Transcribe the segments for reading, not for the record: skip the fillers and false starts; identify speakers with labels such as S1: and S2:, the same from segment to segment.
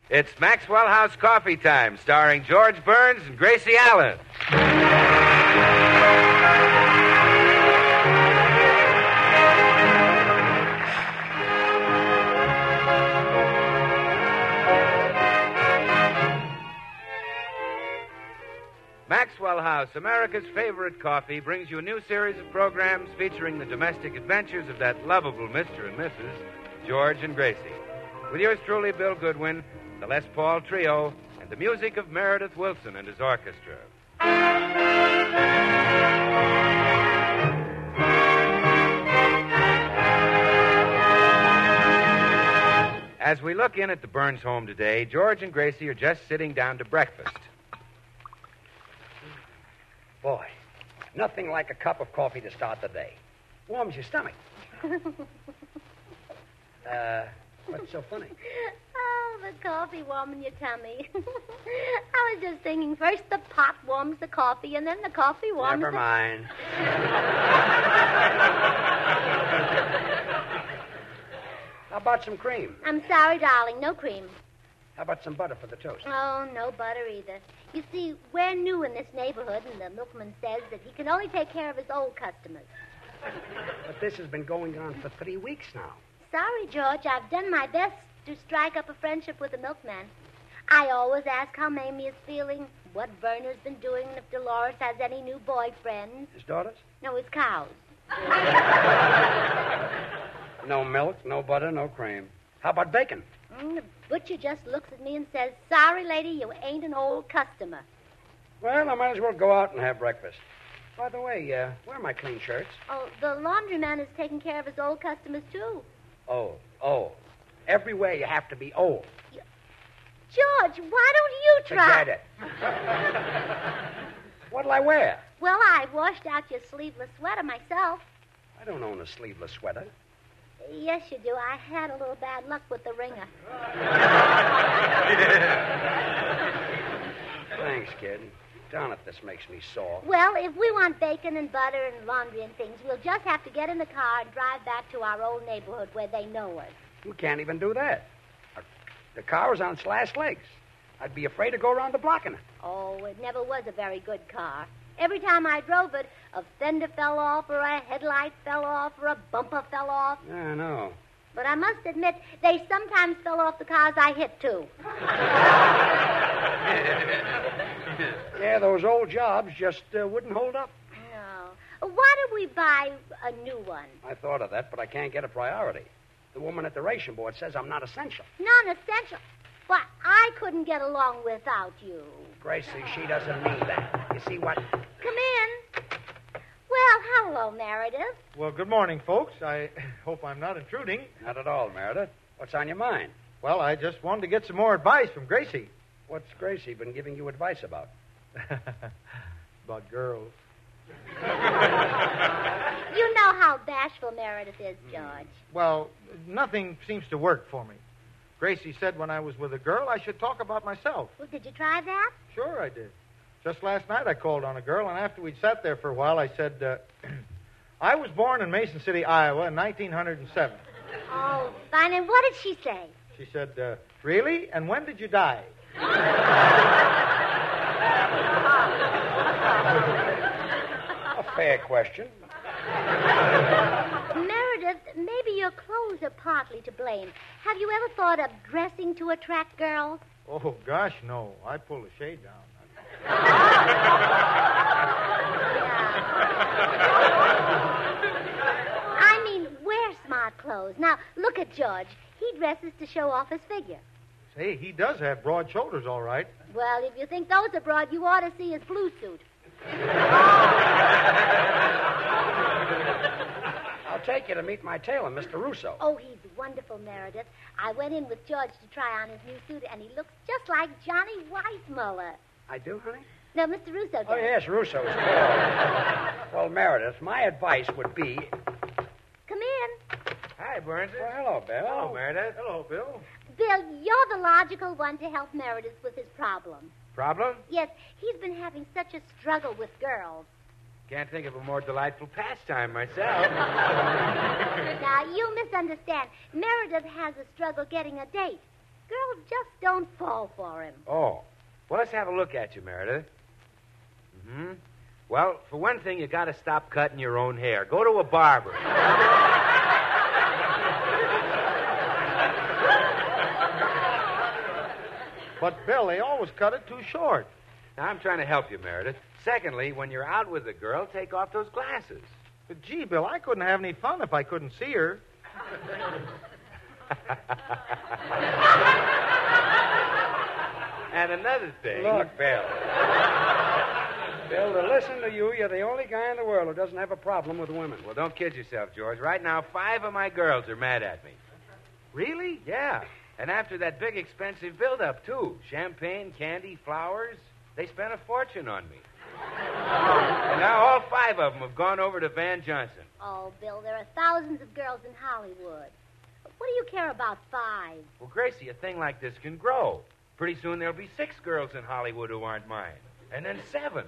S1: It's Maxwell House Coffee Time, starring George Burns and Gracie Allen. Maxwell House, America's favorite coffee, brings you a new series of programs featuring the domestic adventures of that lovable Mr. and Mrs. George and Gracie. With yours truly, Bill Goodwin, the Les Paul Trio, and the music of Meredith Wilson and his orchestra. As we look in at the Burns home today, George and Gracie are just sitting down to breakfast.
S2: Boy, nothing like a cup of coffee to start the day. Warms your stomach. What's so funny?
S3: Oh, the coffee warming your tummy. I was just thinking, first the pot warms the coffee, and then the coffee warms
S2: Never mind. How about some cream?
S3: I'm sorry, darling, no cream.
S2: How about some butter for the toast?
S3: Oh, no butter either. You see, we're new in this neighborhood, and the milkman says that he can only take care of his old customers.
S2: But this has been going on for 3 weeks now.
S3: Sorry, George. I've done my best to strike up a friendship with the milkman. I always ask how Mamie is feeling, what Verner's been doing, and if Dolores has any new boyfriends.
S2: His daughters?
S3: No, his cows.
S2: No milk, no butter, no cream. How about bacon?
S3: The butcher just looks at me and says, sorry, lady, you ain't an old customer.
S2: Well, I might as well go out and have breakfast. By the way, where are my clean shirts?
S3: Oh, the laundryman is taking care of his old customers, too.
S2: Oh. Everywhere you have to be old.
S3: George, why don't you try?
S2: Forget it. What'll I wear?
S3: Well, I washed out your sleeveless sweater myself.
S2: I don't own a sleeveless sweater.
S3: Yes, you do. I had a little bad luck with the ringer.
S2: Thanks, kid. Darn it, this makes me sore.
S3: Well, if we want bacon and butter and laundry and things, we'll just have to get in the car and drive back to our old neighborhood where they know us.
S2: You can't even do that. The car is on its last legs. I'd be afraid to go around the block in it.
S3: Oh, it never was a very good car. Every time I drove it, a fender fell off, or a headlight fell off, or a bumper fell off.
S2: Yeah, I know.
S3: But I must admit, they sometimes fell off the cars I hit, too.
S2: Yeah, those old jobs just wouldn't hold up.
S3: No. Why don't we buy a new one?
S2: I thought of that, but I can't get a priority. The woman at the ration board says I'm not essential.
S3: Non-essential? But I couldn't get along without you.
S2: Gracie, she doesn't mean that. You see what?
S3: Come in. Well, hello, Meredith.
S4: Well, good morning, folks. I hope I'm not intruding.
S2: Not at all, Meredith. What's on your mind?
S4: Well, I just wanted to get some more advice from Gracie.
S2: What's Gracie been giving you advice about?
S4: About girls.
S3: You know how bashful Meredith is, George.
S4: Well, nothing seems to work for me. Gracie said when I was with a girl, I should talk about myself.
S3: Well, did you try that?
S4: Sure, I did. Just last night I called on a girl, and after we'd sat there for a while, I said, I was born in Mason City, Iowa in 1907.
S3: Oh, fine. And what did she say?
S4: She said, really? And when did you die?
S2: A fair question.
S3: Meredith, maybe your clothes are partly to blame. Have you ever thought of dressing to attract girls?
S4: Oh, gosh, no. I pull the shade down.
S3: I mean, wear smart clothes. Now, look at George. He dresses to show off his figure.
S4: Say, he does have broad shoulders, all right.
S3: Well, if you think those are broad, you ought to see his blue suit.
S2: I'll take you to meet my tailor, Mr. Russo.
S3: Oh, he's wonderful, Meredith. I went in with George to try on his new suit, and he looks just like Johnny Weissmuller.
S2: I do, honey?
S3: No, Mr. Russo does.
S2: Oh, yes, Russo is good. Well, Meredith, my advice would be...
S3: Come in.
S1: Hi, Burns.
S2: Well, hello, Bill.
S1: Hello, Meredith.
S4: Hello, Bill.
S3: Bill, you're the logical one to help Meredith with his problem.
S1: Problem?
S3: Yes, he's been having such a struggle with girls.
S1: Can't think of a more delightful pastime myself.
S3: Now, you misunderstand. Meredith has a struggle getting a date. Girls just don't fall for him.
S1: Oh. Well, let's have a look at you, Meredith. Mm-hmm. Well, for one thing, you got to stop cutting your own hair. Go to a barber.
S4: But, Bill, they always cut it too short.
S1: Now, I'm trying to help you, Meredith. Secondly, when you're out with a girl, take off those glasses.
S4: But, gee, Bill, I couldn't have any fun if I couldn't see her.
S1: And another thing.
S2: Look.
S1: Bill.
S2: Bill, to listen to you, you're the only guy in the world who doesn't have a problem with women.
S1: Well, don't kid yourself, George. Right now, 5 of my girls are mad at me. Really? Yeah. And after that big expensive build-up, too. Champagne, candy, flowers. They spent a fortune on me. And now all 5 of them have gone over to Van Johnson.
S3: Oh, Bill, there are thousands of girls in Hollywood. What do you care about 5?
S1: Well, Gracie, a thing like this can grow. Pretty soon there'll be 6 girls in Hollywood who aren't mine. And then 7.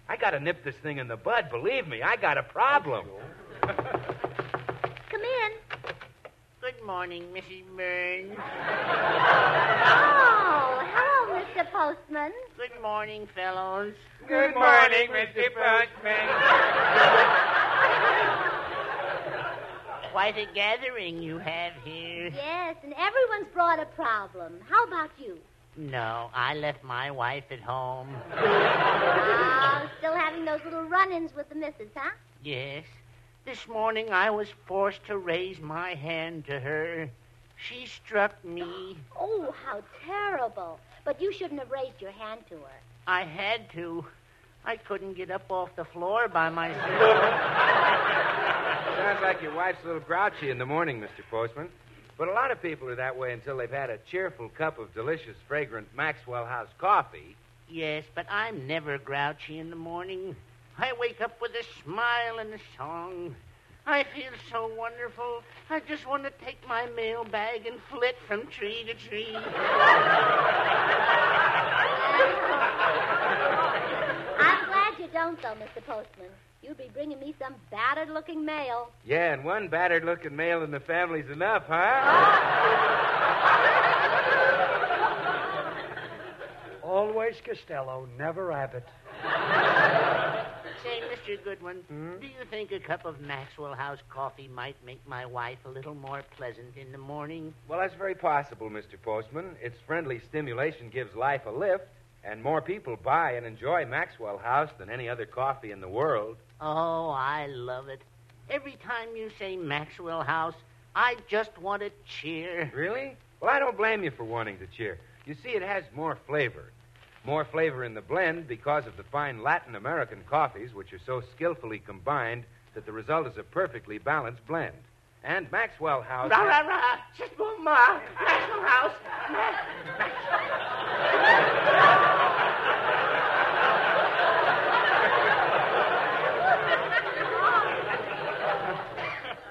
S1: I got to nip this thing in the bud. Believe me, I got a problem.
S3: Come in.
S5: Good morning, Mrs. Burns.
S3: Oh, hello, Mr. Postman.
S5: Good morning, fellows.
S1: Good morning, Mr. Postman.
S5: Quite a gathering you have here.
S3: Yes, and everyone's brought a problem. How about you?
S5: No, I left my wife at home.
S3: Still having those little run-ins with the missus, huh?
S5: Yes. This morning I was forced to raise my hand to her. She struck me.
S3: Oh, how terrible. But you shouldn't have raised your hand to her.
S5: I had to. I couldn't get up off the floor by myself.
S1: Sounds like your wife's a little grouchy in the morning, Mr. Postman. But a lot of people are that way until they've had a cheerful cup of delicious, fragrant Maxwell House coffee.
S5: Yes, but I'm never grouchy in the morning. I wake up with a smile and a song. I feel so wonderful. I just want to take my mail bag and flit from tree to tree.
S3: I'm glad you don't, though, Mr. Postman. You'd be bringing me some battered-looking mail.
S1: Yeah, and one battered-looking male in the family's enough, huh?
S2: Always Costello, never Abbott.
S5: Say, Mr. Goodwin, do you think a cup of Maxwell House coffee might make my wife a little more pleasant in the morning?
S1: Well, that's very possible, Mr. Postman. Its friendly stimulation gives life a lift, and more people buy and enjoy Maxwell House than any other coffee in the world.
S5: Oh, I love it. Every time you say Maxwell House, I just want to cheer.
S1: Really? Well, I don't blame you for wanting to cheer. You see, it has more flavor. More flavor in the blend because of the fine Latin American coffees, which are so skillfully combined that the result is a perfectly balanced blend. And Maxwell House...
S5: Rah, rah, rah. Just one more. Maxwell House.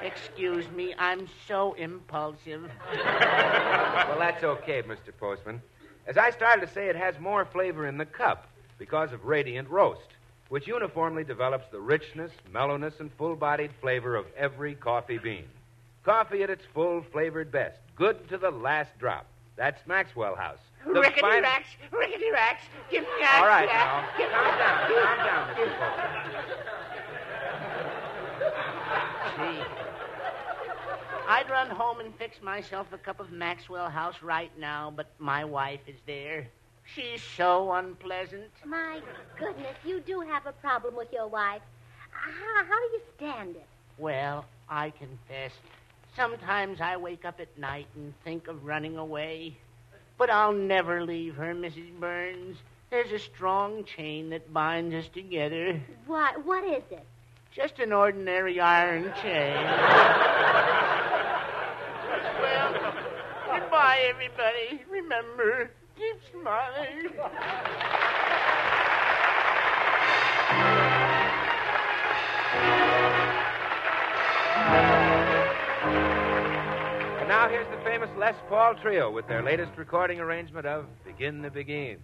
S5: Excuse me, I'm so impulsive.
S1: Well, that's okay, Mr. Postman. As I started to say, it has more flavor in the cup because of radiant roast, which uniformly develops the richness, mellowness, and full-bodied flavor of every coffee bean. Coffee at its full-flavored best, good to the last drop. That's Maxwell House.
S5: Rickety racks, rickety racks. Give me that.
S1: All right, now. Calm down, Mr. Postman.
S5: Gee. I'd run home and fix myself a cup of Maxwell House right now, but my wife is there. She's so unpleasant.
S3: My goodness, you do have a problem with your wife. How do you stand it?
S5: Well, I confess, sometimes I wake up at night and think of running away. But I'll never leave her, Mrs. Burns. There's a strong chain that binds us together.
S3: What is it?
S5: Just an ordinary iron chain. Well, goodbye, everybody. Remember, keep smiling.
S1: And now here's the famous Les Paul Trio with their latest recording arrangement of Begin the Begin.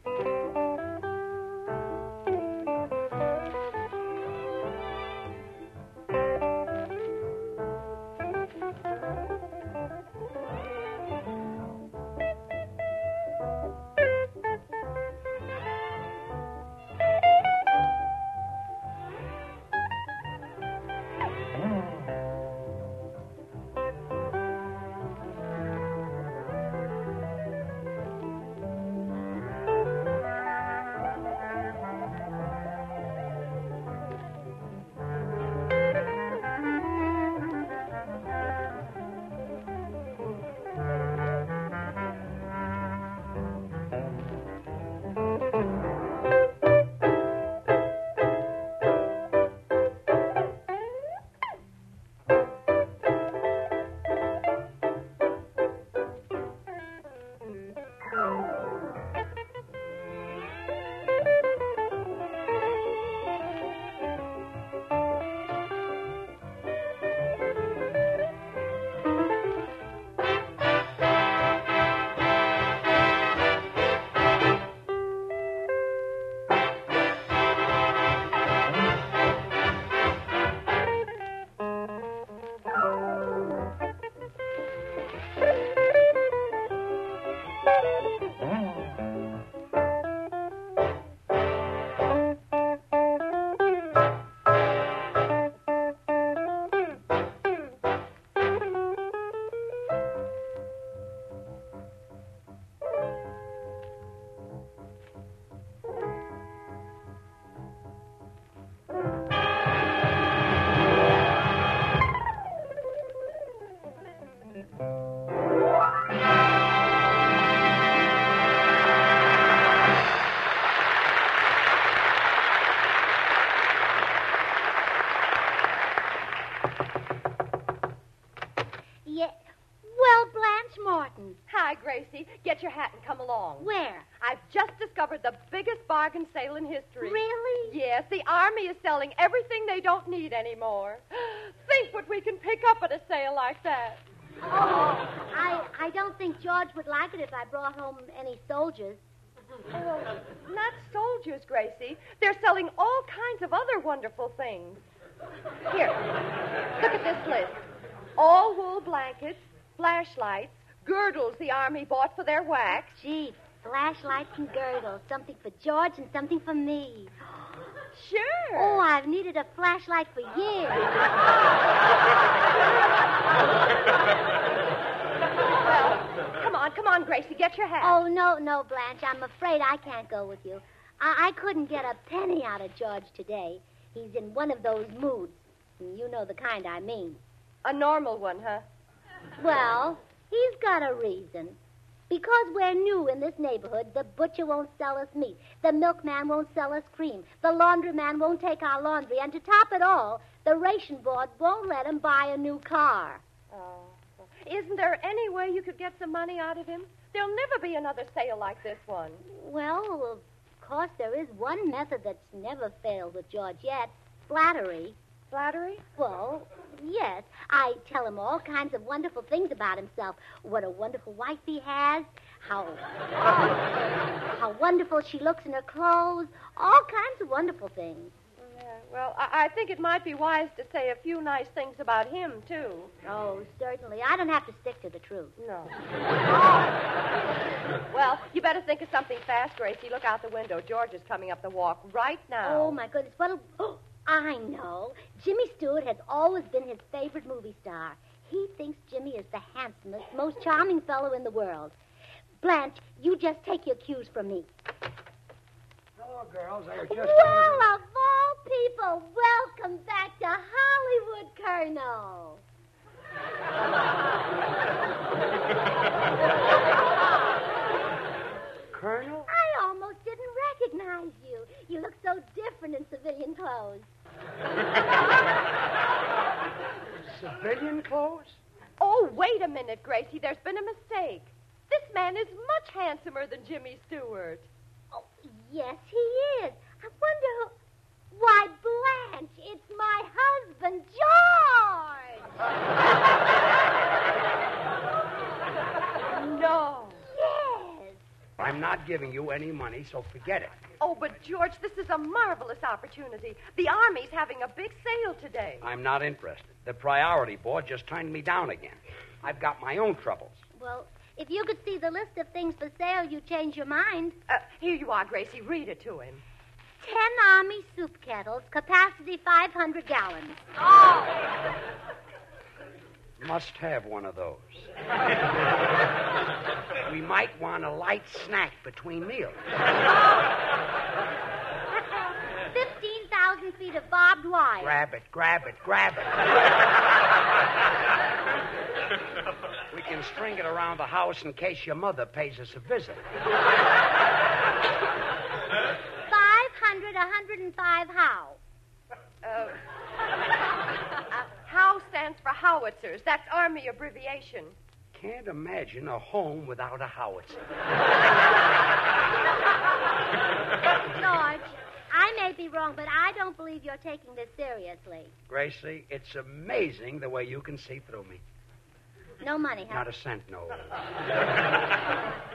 S3: Where?
S6: I've just discovered the biggest bargain sale in history.
S3: Really?
S6: Yes, the Army is selling everything they don't need anymore. Think what we can pick up at a sale like that.
S3: Oh, I don't think George would like it if I brought home any soldiers.
S6: Oh, not soldiers, Gracie. They're selling all kinds of other wonderful things. Here, look at this list. All wool blankets, flashlights, girdles the Army bought for their wax.
S3: Gee, flashlights and girdles. Something for George and something for me.
S6: Sure.
S3: Oh, I've needed a flashlight for years.
S6: Well, come on, Gracie, get your hat.
S3: Oh, no, Blanche. I'm afraid I can't go with you. I couldn't get a penny out of George today. He's in one of those moods. You know the kind I mean.
S6: A normal one, huh?
S3: Well, he's got a reason. Because we're new in this neighborhood, the butcher won't sell us meat. The milkman won't sell us cream. The laundryman won't take our laundry. And to top it all, the ration board won't let him buy a new car.
S6: Oh. Isn't there any way you could get some money out of him? There'll never be another sale like this one.
S3: Well, of course, there is one method that's never failed with George yet. Flattery.
S6: Flattery?
S3: Well, yes. I tell him all kinds of wonderful things about himself. What a wonderful wife he has. How wonderful she looks in her clothes. All kinds of wonderful things.
S6: Yeah, well, I think it might be wise to say a few nice things about him, too.
S3: Oh, certainly. I don't have to stick to the truth.
S6: No. Well, you better think of something fast, Gracie. Look out the window. George is coming up the walk right now.
S3: Oh, my goodness. Oh, I know. Jimmy Stewart has always been his favorite movie star. He thinks Jimmy is the handsomest, most charming fellow in the world. Blanche, you just take your cues from me.
S2: Hello, girls. I was just...
S3: Well, of all people, welcome back to Hollywood, Colonel.
S2: Colonel?
S3: I almost didn't recognize you. You look so different in civilian clothes.
S2: Civilian clothes?
S6: Oh, wait a minute, Gracie. There's been a mistake. This man is much handsomer than Jimmy Stewart.
S3: Oh, yes, he is. I wonder who... Why, Blanche, it's my husband, George.
S6: No.
S3: Yes.
S2: I'm not giving you any money, so forget it.
S6: Oh, but, George, this is a marvelous opportunity. The Army's having a big sale today.
S2: I'm not interested. The priority board just turned me down again. I've got my own troubles.
S3: Well, if you could see the list of things for sale, you'd change your mind.
S6: Here you are, Gracie. Read it to him.
S3: 10 Army soup kettles, capacity 500 gallons.
S6: Oh!
S2: Must have one of those. We might want a light snack between meals.
S3: 15,000 feet of barbed wire.
S2: Grab it, grab it, grab it. We can string it around the house in case your mother pays us a visit.
S3: 500, 105 how?
S6: HOW stands for howitzers. That's Army abbreviation.
S2: Can't imagine a home without a howitzer.
S3: George, I may be wrong, but I don't believe you're taking this seriously.
S2: Gracie, it's amazing the way you can see through me.
S3: No money, huh?
S2: Not a cent, no.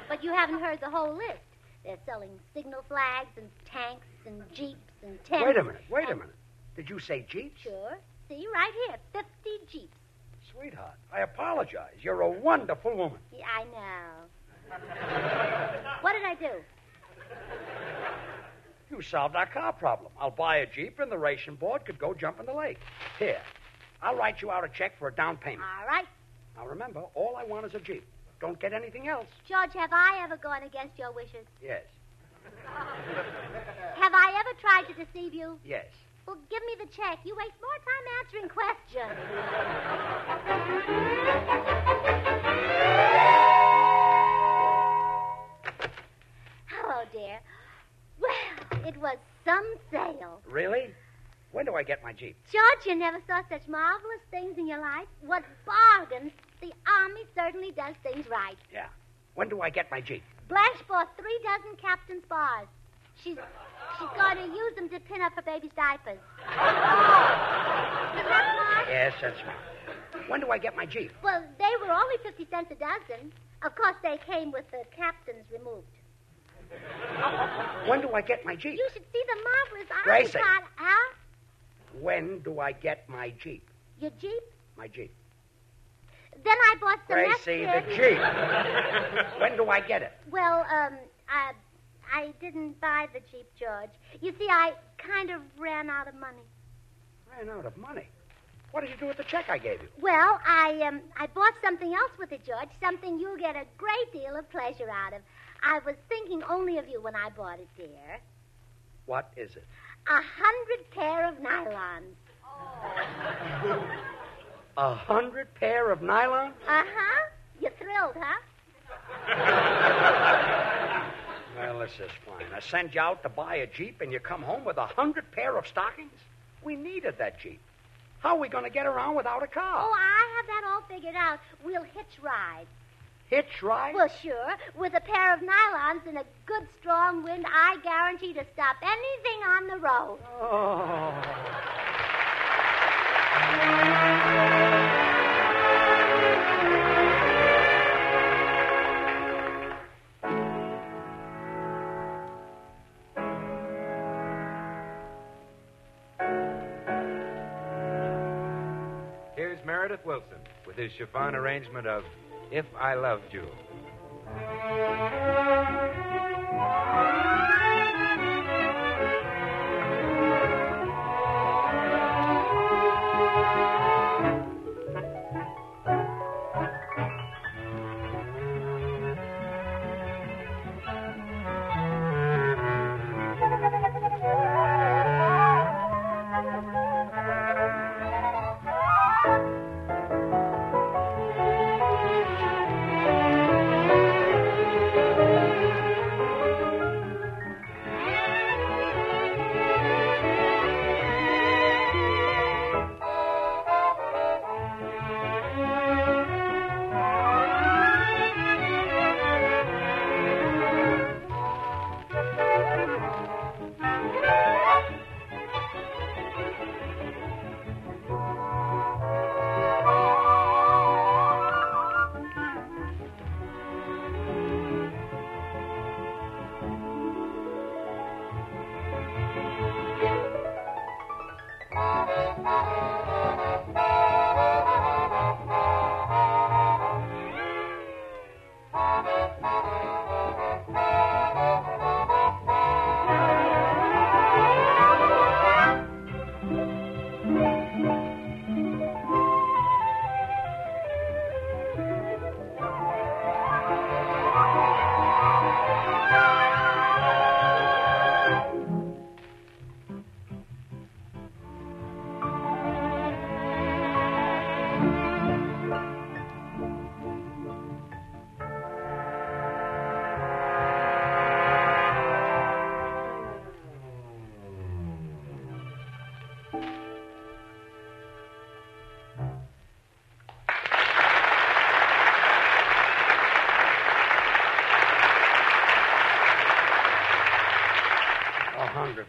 S3: But you haven't heard the whole list. They're selling signal flags and tanks and jeeps and tents.
S2: Wait a minute. Did you say Jeeps?
S3: Sure. See, right here, 50 jeeps.
S2: Sweetheart, I apologize. You're a wonderful woman.
S3: Yeah, I know. What did I do?
S2: You solved our car problem. I'll buy a Jeep and the ration board could go jump in the lake. Here, I'll write you out a check for a down payment.
S3: All right.
S2: Now remember, all I want is a Jeep. Don't get anything else.
S3: George, have I ever gone against your wishes?
S2: Yes.
S3: Have I ever tried to deceive you?
S2: Yes.
S3: Well, give me the check. You waste more time answering questions. Hello, dear. Well, it was some sale.
S2: Really? When do I get my Jeep?
S3: George, you never saw such marvelous things in your life. What bargains. The Army certainly does things right.
S2: Yeah. When do I get my Jeep?
S3: Blanche bought 3 dozen Captain Spars. She's going to use them to pin up her baby's diapers. Is that smart?
S2: Yes, that's right. When do I get my Jeep?
S3: Well, they were only 50 cents a dozen. Of course, they came with the captains removed.
S2: When do I get my Jeep?
S3: You should see the marvelous
S2: Gracie.
S3: Huh?
S2: When do I get my Jeep?
S3: Your Jeep?
S2: My Jeep.
S3: Then I bought some
S2: Gracie, the
S3: extra...
S2: Jeep. When do I get it?
S3: Well, I didn't buy the Jeep, George. You see, I kind of ran out of money.
S2: Ran out of money? What did you do with the check I gave you?
S3: Well, I bought something else with it, George, something you'll get a great deal of pleasure out of. I was thinking only of you when I bought it, dear.
S2: What is it?
S3: 100 pair of nylons.
S2: 100 pair of nylon?
S3: Uh-huh. You're thrilled, huh?
S2: Well, this is fine. I send you out to buy a Jeep, and you come home with 100 pair of stockings? We needed that Jeep. How are we going to get around without a car?
S3: Oh, I have that all figured out. We'll hitch ride.
S2: Hitch ride?
S3: Well, sure. With a pair of nylons and a good strong wind, I guarantee to stop anything on the road.
S2: Oh.
S1: Here's Meredith Wilson with his chiffon arrangement of If I Loved You.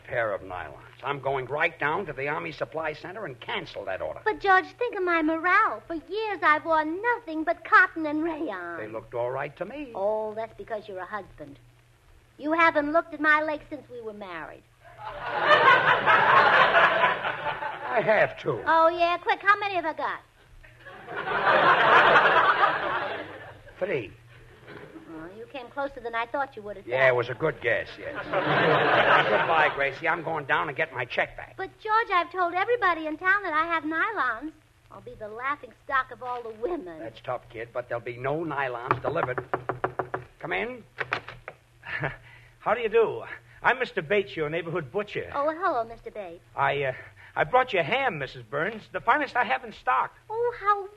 S2: Pair of nylons. I'm going right down to the Army Supply Center and cancel that order.
S3: But, George, think of my morale. For years I've worn nothing but cotton and rayon.
S2: They looked all right to me.
S3: Oh, that's because you're a husband. You haven't looked at my legs since we were married.
S2: I have to.
S3: Oh, yeah? Quick, how many have I got?
S2: 3.
S3: Oh, you came closer than I thought you would have.
S2: Yeah, it was a good guess, yes. Goodbye, Gracie. I'm going down and get my check back.
S3: But, George, I've told everybody in town that I have nylons. I'll be the laughing stock of all the women.
S2: That's tough, kid, but there'll be no nylons delivered. Come in.
S7: How do you do? I'm Mr. Bates, your neighborhood butcher.
S3: Oh, well, hello, Mr. Bates.
S7: I brought you ham, Mrs. Burns, the finest I have in stock.
S3: Oh, how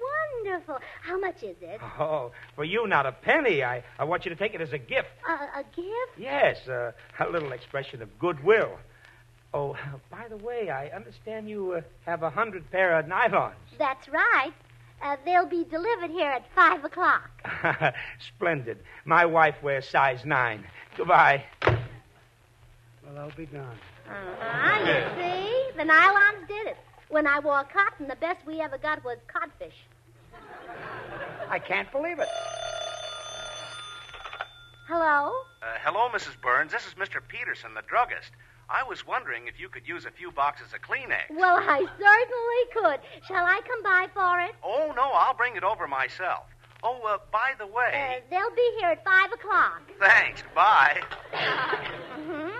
S3: wonderful. How much is it?
S7: Oh, for you, not a penny. I want you to take it as a gift.
S3: A gift?
S7: Yes, a little expression of goodwill. Oh, by the way, I understand you have 100 pair of nylons.
S3: That's right. They'll be delivered here at 5 o'clock.
S7: Splendid. My wife wears size 9. Goodbye.
S2: Well, I'll be gone.
S3: You see? The nylons did it. When I wore cotton, the best we ever got was codfish.
S2: I can't believe it.
S3: Hello?
S8: Hello, Mrs. Burns. This is Mr. Peterson, the druggist. I was wondering if you could use a few boxes of Kleenex.
S3: Well, I certainly could. Shall I come by for it?
S8: Oh, no, I'll bring it over myself. Oh, by the way...
S3: They'll be here at 5 o'clock.
S8: Thanks. Bye.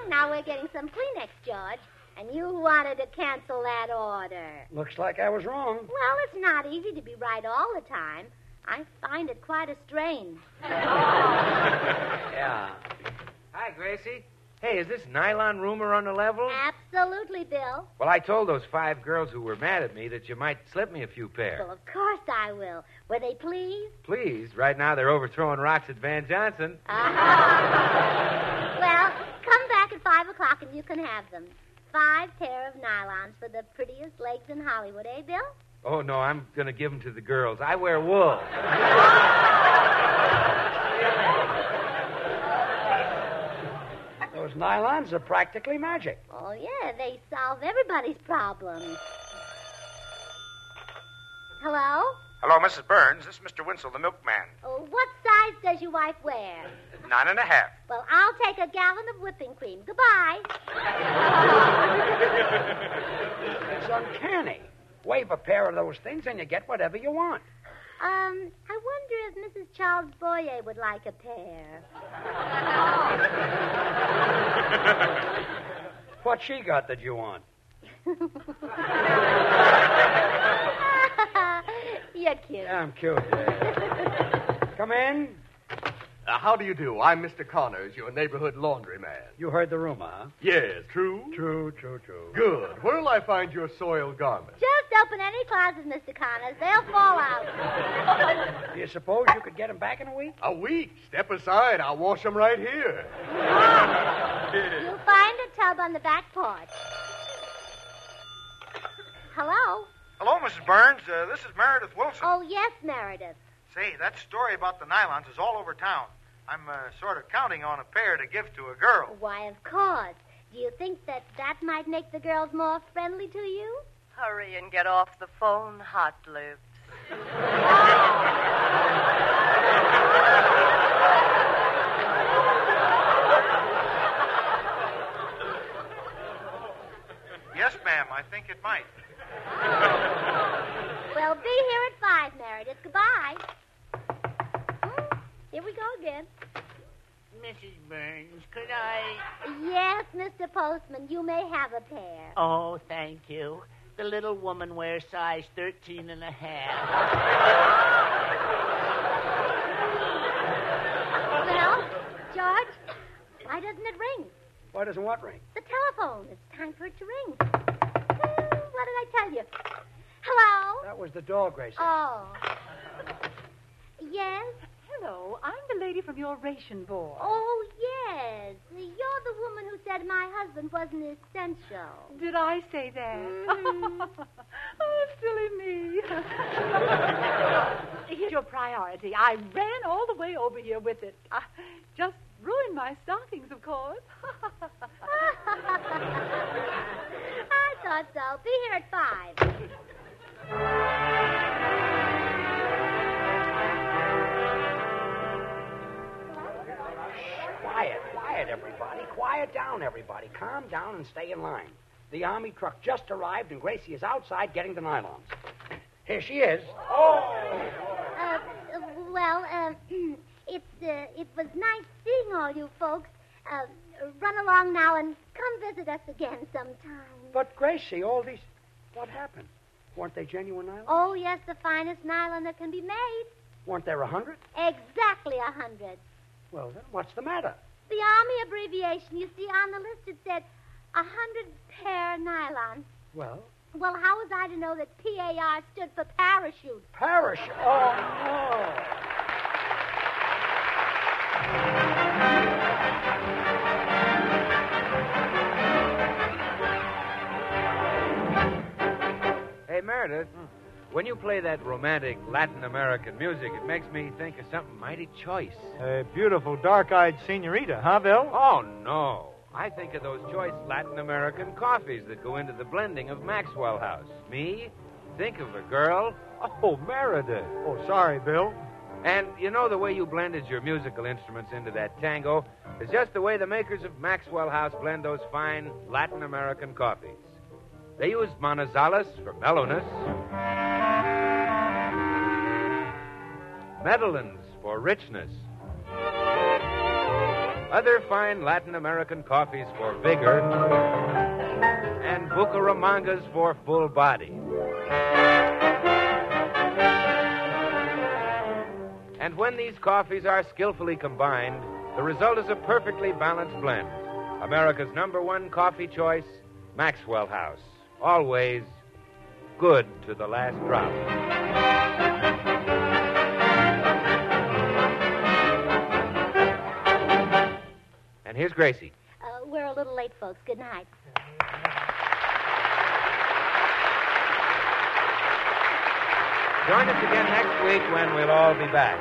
S3: Now we're getting some Kleenex, George. And you wanted to cancel that order.
S2: Looks like I was wrong.
S3: Well, it's not easy to be right all the time. I find it quite a strain.
S2: Yeah.
S1: Hi, Gracie. Hey, is this nylon rumor on the level?
S3: Absolutely, Bill.
S1: Well, I told those 5 girls who were mad at me that you might slip me a few pairs.
S3: Well, of course I will. Were they pleased?
S1: Please. Right now they're overthrowing rocks at Van Johnson.
S3: Well, come back at 5 o'clock and you can have them. 5 pair of nylons for the prettiest legs in Hollywood, eh, Bill?
S1: Oh, no, I'm going to give them to the girls. I wear wool.
S2: Those nylons are practically magic.
S3: Oh, yeah, they solve everybody's problems. Hello?
S9: Hello, Mrs. Burns. This is Mr. Winslow, the milkman.
S3: Oh, what size does your wife wear?
S9: 9.5.
S3: Well, I'll take a gallon of whipping cream. Goodbye.
S2: It's uncanny. Wave a pair of those things and you get whatever you want.
S3: I wonder if Mrs. Charles Boyer would like a pair.
S2: What she got that you want?
S3: You're cute.
S2: Yeah, I'm cute. Come in.
S10: How do you do? I'm Mr. Connors, your neighborhood laundryman.
S2: You heard the rumor, huh?
S10: Yes, true?
S2: True.
S10: Good. Where'll I find your soiled garments?
S3: Just open any closet, Mr. Connors. They'll fall out.
S2: Do you suppose you could get them back in a week?
S10: A week? Step aside. I'll wash them right here.
S3: You'll find a tub on the back porch. Hello?
S9: Hello, Mrs. Burns. This is Meredith Wilson.
S3: Oh, yes, Meredith.
S4: Say, that story about the nylons is all over town. I'm sort of counting on a pair to give to a girl.
S3: Why, of course. Do you think that might make the girls more friendly to you?
S6: Hurry and get off the phone, hot lips.
S4: Yes, ma'am, I think it might.
S3: Well, be here at 5, Meredith. Goodbye. Here we go again.
S5: Mrs. Burns, could I...
S3: Yes, Mr. Postman, you may have a pair.
S5: Oh, thank you. The little woman wears size 13 and a half.
S3: Well, George, why doesn't it ring?
S2: Why doesn't what ring?
S3: The telephone. It's time for it to ring. What did I tell you? Hello?
S2: That was the door, Gracie.
S3: Oh. Yes?
S6: Hello, I'm the lady from your ration board.
S3: Oh, yes. You're the woman who said my husband wasn't essential.
S6: Did I say that?
S3: Mhm.
S6: Oh, silly me. Here's your priority. I ran all the way over here with it. I just ruined my stockings, of course.
S3: I thought so. Be here at 5.
S2: Quiet, everybody. Quiet down, everybody. Calm down and stay in line. The army truck just arrived, and Gracie is outside getting the nylons. Here she is.
S3: It was nice seeing all you folks. Run along now and come visit us again sometime.
S2: But, Gracie, all these... What happened? Weren't they genuine nylons?
S3: Oh, yes, the finest nylon that can be made.
S2: Weren't there 100?
S3: Exactly 100.
S2: Well, then what's the matter?
S3: The Army abbreviation, you see, on the list it said 100 pair nylon.
S2: Well?
S3: Well, how was I to know that PAR stood for parachute?
S2: Parachute? Oh, no.
S1: Hey, Meredith, when you play that romantic Latin American music, it makes me think of something mighty choice.
S4: A beautiful, dark-eyed senorita, huh, Bill?
S1: Oh, no. I think of those choice Latin American coffees that go into the blending of Maxwell House. Me? Think of a girl? Oh, Meredith.
S4: Oh, sorry, Bill.
S1: And you know the way you blended your musical instruments into that tango is just the way the makers of Maxwell House blend those fine Latin American coffees. They use Manizales for mellowness, Medellins for richness, other fine Latin American coffees for vigor, and Bucaramangas for full body. And when these coffees are skillfully combined, the result is a perfectly balanced blend. America's #1 coffee choice, Maxwell House. Always good to the last drop. And here's Gracie.
S3: We're a little late, folks. Good night.
S1: Join us again next week when we'll all be back.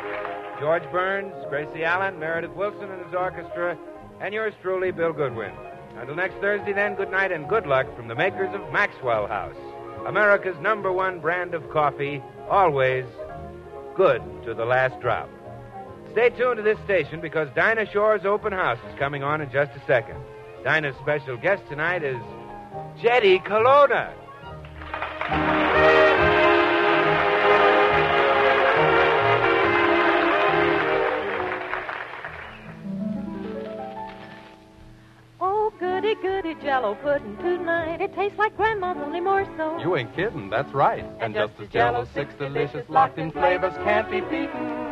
S1: George Burns, Gracie Allen, Meredith Wilson and his orchestra, and yours truly, Bill Goodwin. Until next Thursday, then, good night and good luck from the makers of Maxwell House, America's #1 brand of coffee, always good to the last drop. Stay tuned to this station because Dinah Shore's open house is coming on in just a second. Dinah's special guest tonight is Jetty Colonna.
S6: Goody Jello pudding tonight. It tastes like Grandma's, only more so.
S11: You ain't kidding, that's right. And just as Jello, 6 delicious locked-in flavors can't be beaten.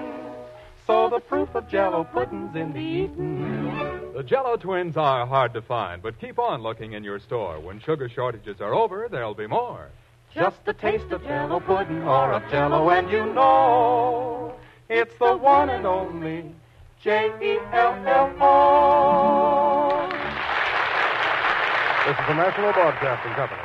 S11: So the proof of Jello pudding's in the eating.
S12: The Jello twins are hard to find, but keep on looking in your store. When sugar shortages are over, there'll be more.
S11: Just a taste of Jello pudding or of Jello and you know it's the one and only Jello.
S13: This is the National Broadcasting Company.